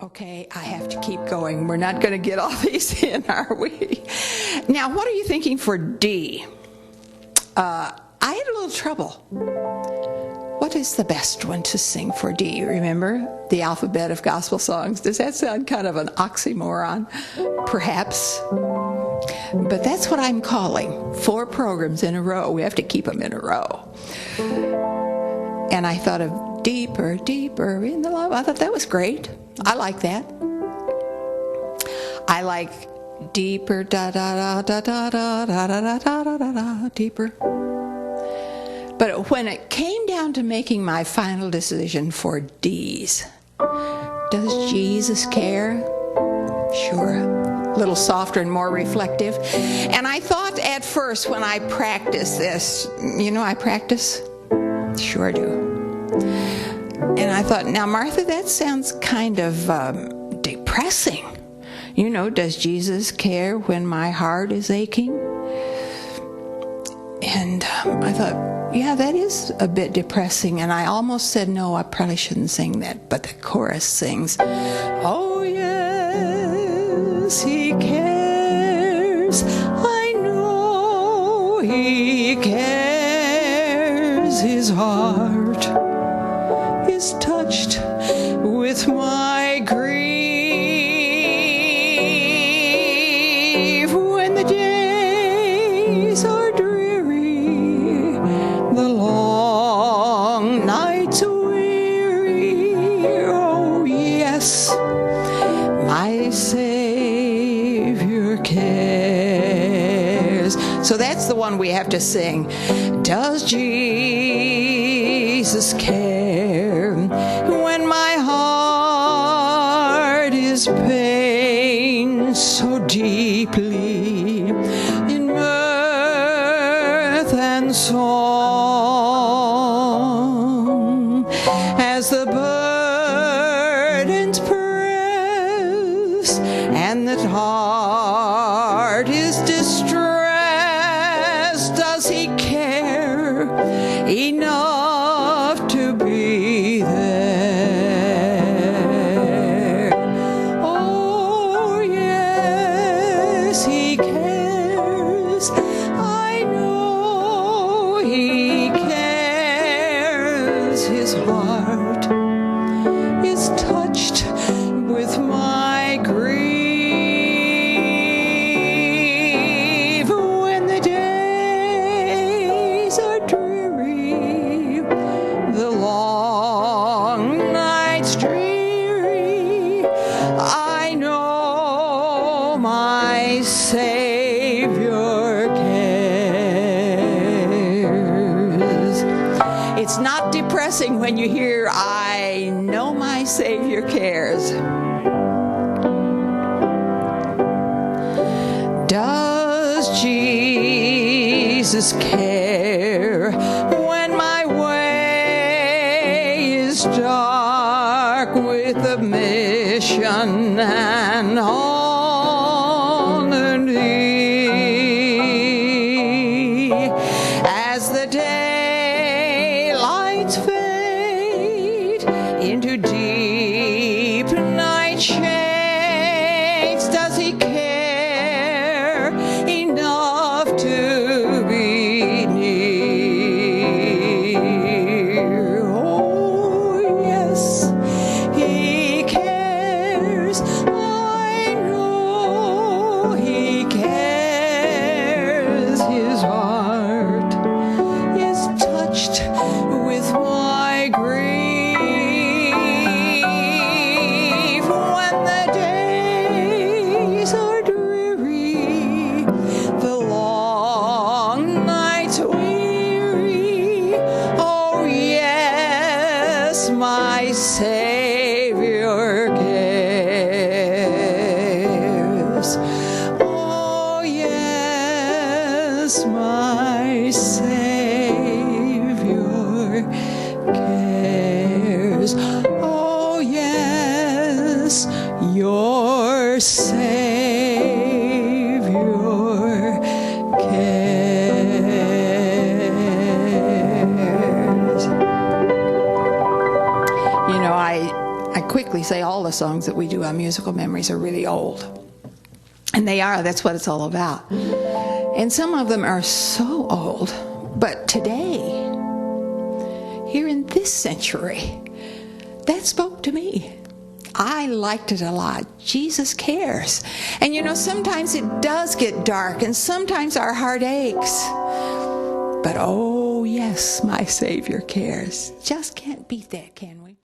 Okay, I have to keep going. We're not going to get all these in, are we? Now, what are you thinking for D? I had a little trouble. What is the best one to sing for D? Remember the alphabet of gospel songs? Does that sound kind of an oxymoron? Perhaps. But that's what I'm calling 4 programs in a row. We have to keep them in a row. And I thought of deeper, deeper in the love. I thought that was great. I like that. I like deeper, da da da da da da da da da da da da, deeper. But when it came down to making my final decision for D's, does Jesus care? Sure. A little softer and more reflective. And I thought at first when I practiced this, I practice? Sure do. And I thought, now, Martha, that sounds kind of depressing. Does Jesus care when my heart is aching? And I thought, yeah, that is a bit depressing. And I almost said, no, I probably shouldn't sing that. But the chorus sings, oh, yes, he cares. I know he cares. His heart is touched with my grief. When the days are dreary, the long nights weary, oh yes, my Savior cares. So that's the one we have to sing. Does Jesus care when my heart is pain so deeply in mirth and song, as the burdens press and the heart is distressed? Does he care enough to be there? Oh, yes, he cares. I know he cares. His heart is touched with my grief. When the days are dreary, the long nights dreary, I know my Savior cares. It's not depressing when you hear, I know my Savior cares. Does Jesus care when my way is dark with the mission and honesty? As the daylights fade into deep night shades, does he care enough to be near? Oh, yes, he cares. I know he cares. His heart is touched with my grief. When the days are dreary, the long nights weary, oh yes, my Savior cares. Oh yes, my Savior cares. Oh yes, your Savior cares. quickly say all the songs that we do on Musical Memories are really old. And they are, that's what it's all about. And some of them are so old, but today, here in this century, that spoke to me. I liked it a lot. Jesus cares. And you know, sometimes it does get dark, and sometimes our heart aches. But oh yes, my Savior cares. Just can't beat that, can we?